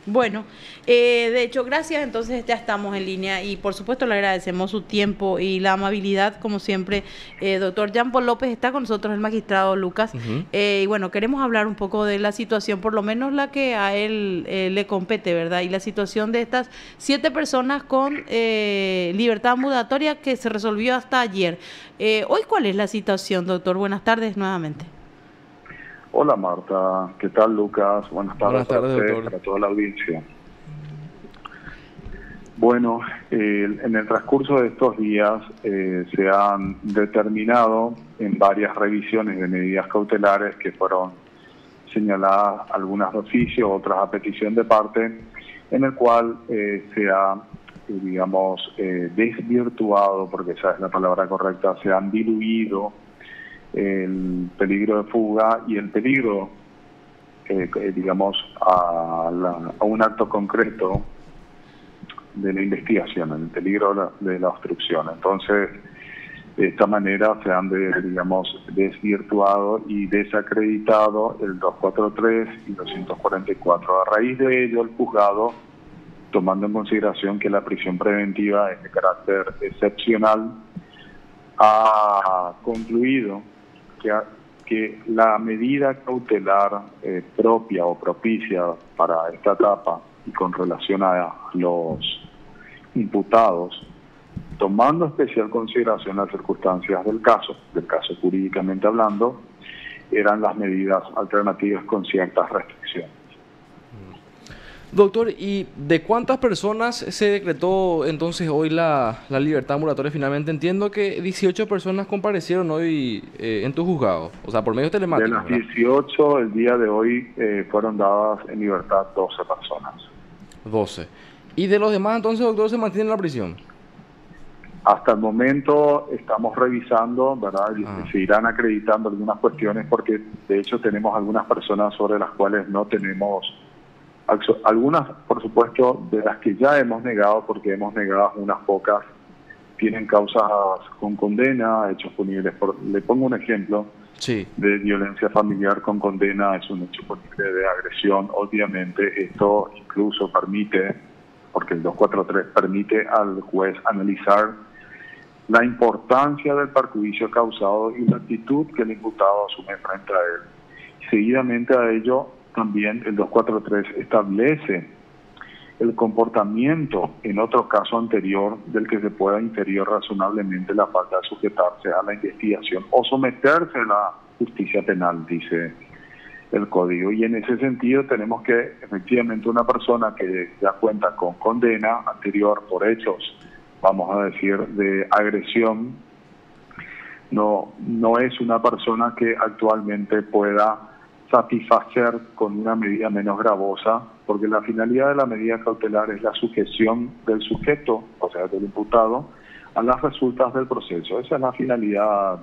Bueno, de hecho, gracias. Entonces ya estamos en línea y por supuesto le agradecemos su tiempo y la amabilidad, como siempre. Doctor Jean Paul López está con nosotros, el magistrado Lucas. Ujú. Y bueno, queremos hablar un poco de la situación, por lo menos la que a él le compete, ¿verdad? Y la situación de estas 7 personas con libertad mudatoria que se resolvió hasta ayer. Hoy, ¿cuál es la situación, doctor? Buenas tardes nuevamente. Hola Marta, ¿qué tal Lucas? Buenas tardes Buenas para tardes, ustedes, doctor. para toda la audiencia. Bueno, en el transcurso de estos días se han determinado en varias revisiones de medidas cautelares que fueron señaladas, algunas de oficio, otras a petición de parte, en el cual se ha, digamos, desvirtuado, porque esa es la palabra correcta, se han diluido el peligro de fuga y el peligro, digamos, a un acto concreto de la investigación, el peligro de la obstrucción. Entonces, de esta manera se han, digamos, desvirtuado y desacreditado el 243 y 244. A raíz de ello, el juzgado, tomando en consideración que la prisión preventiva es de carácter excepcional, ha concluido que la medida cautelar propia o propicia para esta etapa y con relación a los imputados, tomando especial consideración las circunstancias del caso jurídicamente hablando, eran las medidas alternativas con ciertas restricciones. Doctor, ¿y de cuántas personas se decretó entonces hoy la libertad moratoria finalmente? Entiendo que 18 personas comparecieron hoy en tu juzgado, o sea, por medios De telemáticos, las ¿verdad? 18, el día de hoy fueron dadas en libertad 12 personas. 12. ¿Y de los demás entonces, doctor, se mantienen en la prisión? Hasta el momento estamos revisando, ¿verdad? Y Ah, se irán acreditando algunas cuestiones porque de hecho tenemos algunas personas sobre las cuales no tenemos, algunas por supuesto de las que ya hemos negado, porque hemos negado unas pocas, tienen causas con condena, hechos punibles. Le pongo un ejemplo sí. de violencia familiar con condena, es un hecho punible de agresión. Obviamente esto incluso permite, porque el 243 permite al juez analizar la importancia del perjuicio causado y la actitud que el imputado asume frente a él. Seguidamente a ello, también el 243 establece el comportamiento en otro caso anterior del que se pueda inferir razonablemente la falta de sujetarse a la investigación o someterse a la justicia penal, dice el código. Y en ese sentido tenemos que efectivamente una persona que ya cuenta con condena anterior por hechos, vamos a decir, de agresión, no es una persona que actualmente pueda satisfacer con una medida menos gravosa, porque la finalidad de la medida cautelar es la sujeción del sujeto, o sea, del imputado, a las resultas del proceso. Esa es la finalidad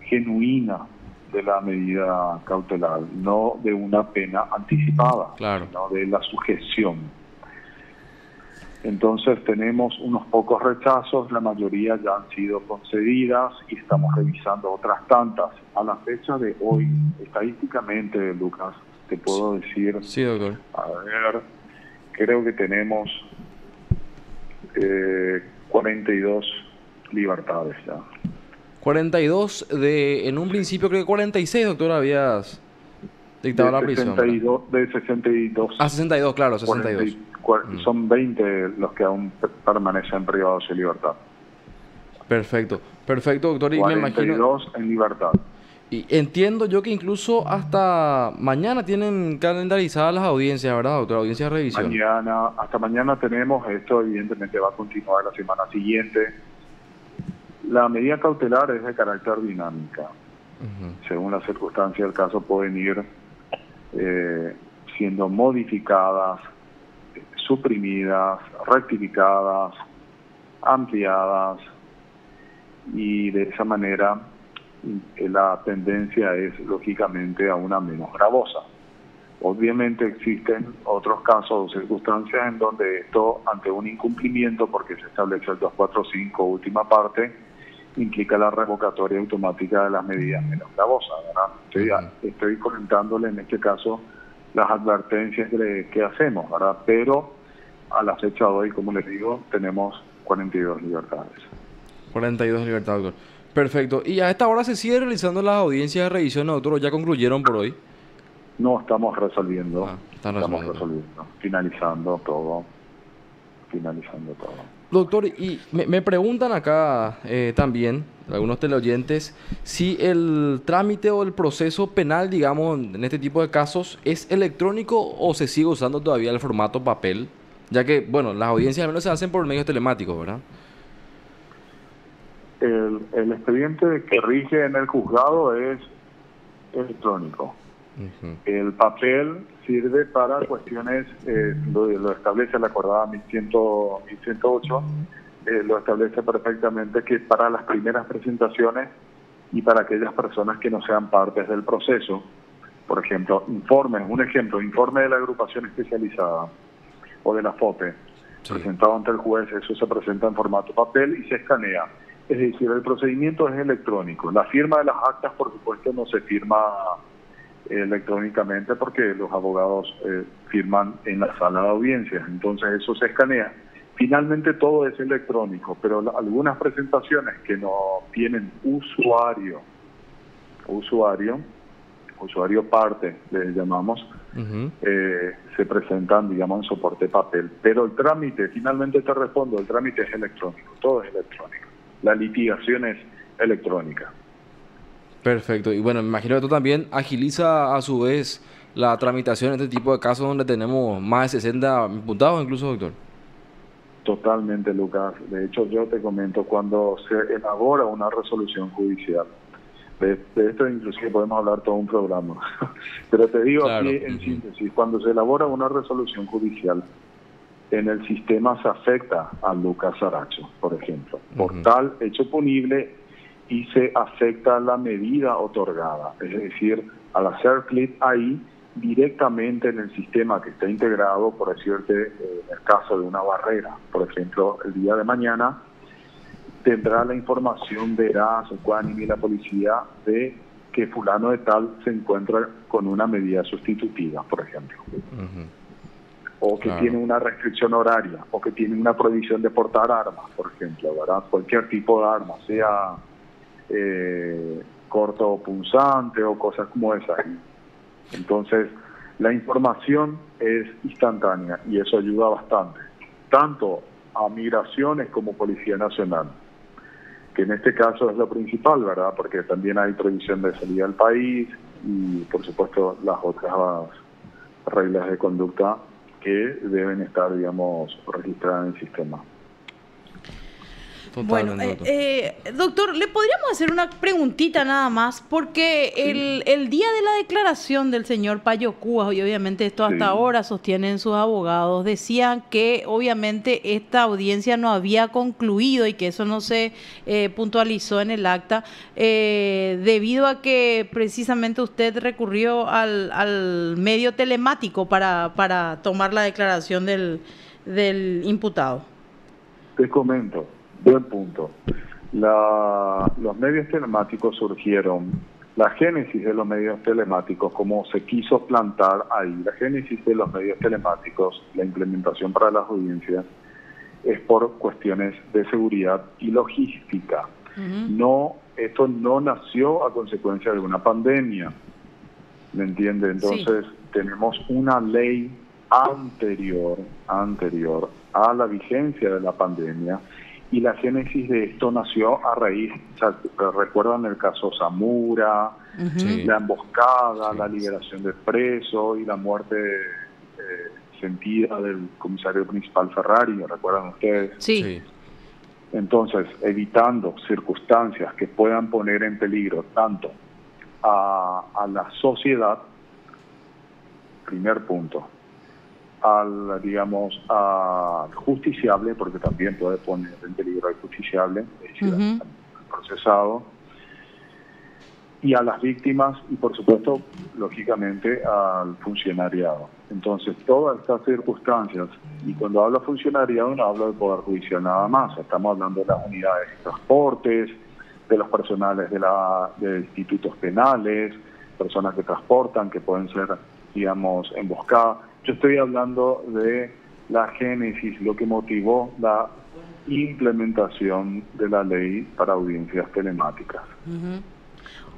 genuina de la medida cautelar, no de una pena anticipada, Claro. sino de la sujeción. Entonces tenemos unos pocos rechazos, la mayoría ya han sido concedidas y estamos revisando otras tantas. A la fecha de hoy, estadísticamente, Lucas, te puedo decir, Sí, doctor. a ver, creo que tenemos 42 libertades ya. 42 en un principio creo que 46, doctor, habías dictado De la prisión, ¿verdad? 62, de 62, Ah, 62, claro, 40 62. Mm, son 20 los que aún permanecen privados de libertad. perfecto, perfecto, doctor, y me imagino, 42 en libertad. y entiendo yo que incluso hasta mañana tienen calendarizadas las audiencias, ¿verdad, doctor? Audiencias de revisión. Hasta mañana tenemos, esto evidentemente va a continuar la semana siguiente. La medida cautelar es de carácter dinámica. Ujú. Según las circunstancias del caso pueden ir siendo modificadas, suprimidas, rectificadas, ampliadas, y de esa manera la tendencia es lógicamente a una menos gravosa. Obviamente existen otros casos o circunstancias en donde esto, ante un incumplimiento, porque se establece el 245 última parte, implica la revocatoria automática de las medidas menos gravosas, ¿verdad? Estoy comentándole en este caso las advertencias que hacemos, ¿verdad? Pero a la fecha de hoy, como les digo, tenemos 42 libertades. 42 libertades, doctor. Perfecto. ¿Y a esta hora se sigue realizando las audiencias de revisión, doctor, o ya concluyeron por hoy? No, estamos resolviendo. Estamos resolviendo. Finalizando todo. Doctor, y me preguntan acá también, algunos teleoyentes, si el trámite o el proceso penal, digamos, en este tipo de casos, ¿es electrónico o se sigue usando todavía el formato papel? Ya que, bueno, las audiencias al menos se hacen por medios telemáticos, ¿verdad? El expediente que rige en el juzgado es electrónico. El papel sirve para cuestiones, lo establece la acordada 1108, lo establece perfectamente, que para las primeras presentaciones y para aquellas personas que no sean partes del proceso, por ejemplo, informe de la agrupación especializada o de la FOPE, presentado ante el juez, eso se presenta en formato papel y se escanea. Es decir, el procedimiento es electrónico. La firma de las actas, por supuesto, no se firma electrónicamente porque los abogados firman en la sala de audiencias, entonces eso se escanea. Finalmente todo es electrónico, pero algunas presentaciones que no tienen usuario parte, le llamamos, se presentan, digamos, en soporte papel. Pero el trámite, finalmente te respondo, el trámite es electrónico, todo es electrónico. La litigación es electrónica. Perfecto. Y bueno, me imagino que esto también agiliza a su vez la tramitación en este tipo de casos donde tenemos más de 60 imputados incluso, doctor. Totalmente, Lucas. De hecho, yo te comento, cuando se elabora una resolución judicial, de esto inclusive podemos hablar todo un programa, pero te digo aquí en síntesis, cuando se elabora una resolución judicial, en el sistema se afecta a Lucas Saracho, por ejemplo, por tal hecho punible, y se afecta la medida otorgada. Es decir, al hacer clic ahí, directamente en el sistema que está integrado, por decirte, en el caso de una barrera, por ejemplo, el día de mañana, tendrá la información veraz, ecuánime, la policía, de que fulano de tal se encuentra con una medida sustitutiva, por ejemplo. O que tiene una restricción horaria, o que tiene una prohibición de portar armas, por ejemplo, ¿verdad? Cualquier tipo de arma, sea corto o punzante o cosas como esas. Entonces, la información es instantánea y eso ayuda bastante, tanto a migraciones como Policía Nacional, que en este caso es lo principal, ¿verdad? Porque también hay prohibición de salida del país y, por supuesto, las otras reglas de conducta que deben estar, digamos, registradas en el sistema. Bueno, doctor, ¿le podríamos hacer una preguntita nada más? Porque el día de la declaración del señor Payo Cubas, y obviamente esto hasta ahora sostienen sus abogados, decían que obviamente esta audiencia no había concluido y que eso no se puntualizó en el acta, debido a que precisamente usted recurrió al medio telemático para tomar la declaración del imputado. Te comento. Buen punto. Los medios telemáticos surgieron, la génesis de los medios telemáticos, como se quiso plantar ahí, la génesis de los medios telemáticos, la implementación para las audiencias, es por cuestiones de seguridad y logística. Esto no nació a consecuencia de una pandemia, ¿me entiende? Entonces tenemos una ley anterior a la vigencia de la pandemia. Y la génesis de esto nació a raíz, recuerdan el caso Zamora, la emboscada, la liberación de presos y la muerte sentida del comisario principal Ferrari, ¿recuerdan ustedes? Sí. Entonces, evitando circunstancias que puedan poner en peligro tanto a la sociedad, primer punto, al justiciable, porque también puede poner en peligro al justiciable, es decir, al procesado, y a las víctimas y, por supuesto, lógicamente, al funcionariado. Entonces, todas estas circunstancias, y cuando hablo funcionariado no hablo del Poder Judicial nada más, estamos hablando de las unidades de transportes, de los personales de institutos penales, personas que transportan, que pueden ser digamos, emboscada. Yo estoy hablando de la génesis, lo que motivó la implementación de la ley para audiencias telemáticas.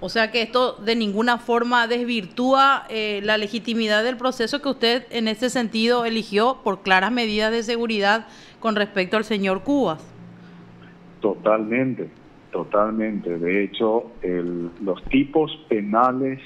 O sea que esto de ninguna forma desvirtúa la legitimidad del proceso que usted en este sentido eligió por claras medidas de seguridad con respecto al señor Cubas. Totalmente, totalmente. De hecho, los tipos penales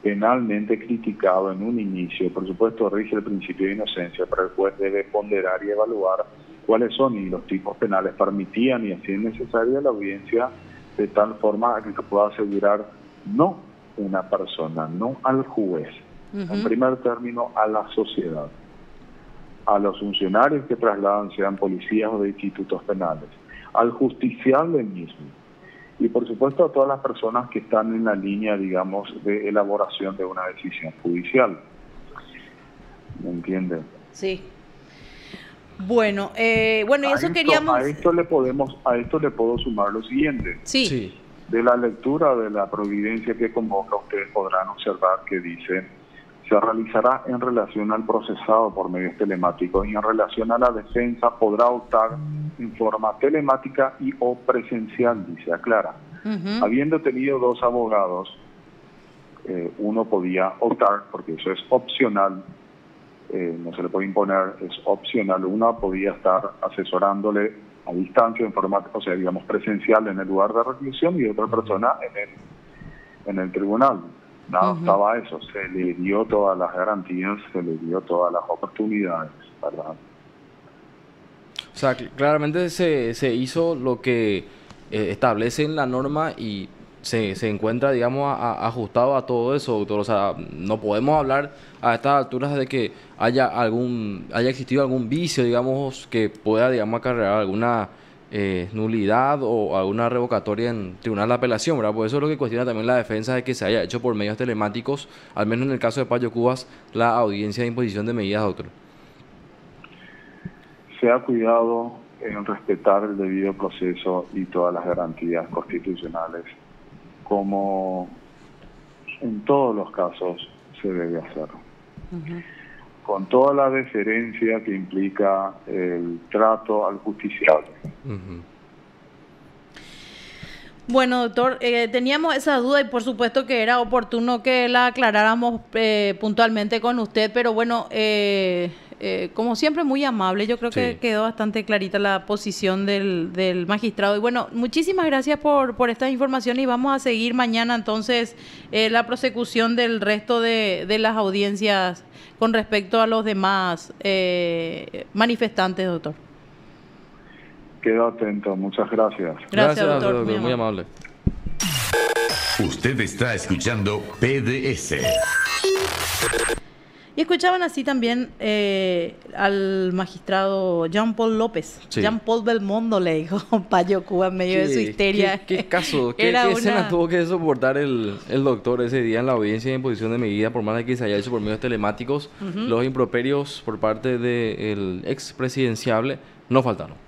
penalmente criticados en un inicio, por supuesto rige el principio de inocencia, pero el juez debe ponderar y evaluar cuáles son, y los tipos penales permitían y hacían necesaria la audiencia de tal forma que se pueda asegurar no una persona, no al juez, en primer término a la sociedad, a los funcionarios que trasladan, sean policías o de institutos penales, al justiciable mismo, y por supuesto a todas las personas que están en la línea, digamos, de elaboración de una decisión judicial. ¿Me entienden? Sí. Bueno, y eso queríamos... A esto le puedo sumar lo siguiente. Sí. De la lectura de la providencia que convoca, ustedes podrán observar que dice: se realizará en relación al procesado por medios telemáticos y en relación a la defensa podrá optar en forma telemática y o presencial, dice, aclara. Habiendo tenido dos abogados, uno podía optar, porque eso es opcional, no se le puede imponer, es opcional. Uno podía estar asesorándole a distancia, en forma, o sea, digamos, presencial en el lugar de reclusión, y otra persona en el tribunal. No estaba eso, se le dio todas las garantías, se le dio todas las oportunidades, ¿verdad? O sea, claramente se hizo lo que establece en la norma y se encuentra, digamos, ajustado a todo eso, doctor. O sea, no podemos hablar a estas alturas de que haya existido algún vicio, digamos, que pueda, digamos, acarrear alguna nulidad o alguna revocatoria en tribunal de apelación, ¿verdad? Por eso es lo que cuestiona también la defensa de que se haya hecho por medios telemáticos, al menos en el caso de Payo Cubas, la audiencia de imposición de medidas, doctor. Se ha cuidado en respetar el debido proceso y todas las garantías constitucionales, como en todos los casos se debe hacer. Con toda la deferencia que implica el trato al justiciable. Bueno, doctor, teníamos esa duda y por supuesto que era oportuno que la aclaráramos puntualmente con usted, pero bueno, como siempre muy amable, yo creo que quedó bastante clarita la posición del magistrado. Y bueno, muchísimas gracias por esta información y vamos a seguir mañana entonces la prosecución del resto de las audiencias con respecto a los demás manifestantes, doctor. Quedo atento, muchas gracias. Gracias, doctor. Muy amable. Usted está escuchando PDS. Y escuchaban así también al magistrado Jean-Paul López. Sí. Jean-Paul Belmondo le dijo Payo Cuba en medio de su histeria. ¿Qué caso? ¿Qué escena tuvo que soportar el doctor ese día en la audiencia de imposición de medida, por más de que se haya hecho por medios telemáticos? Los improperios por parte del ex presidenciable no faltaron.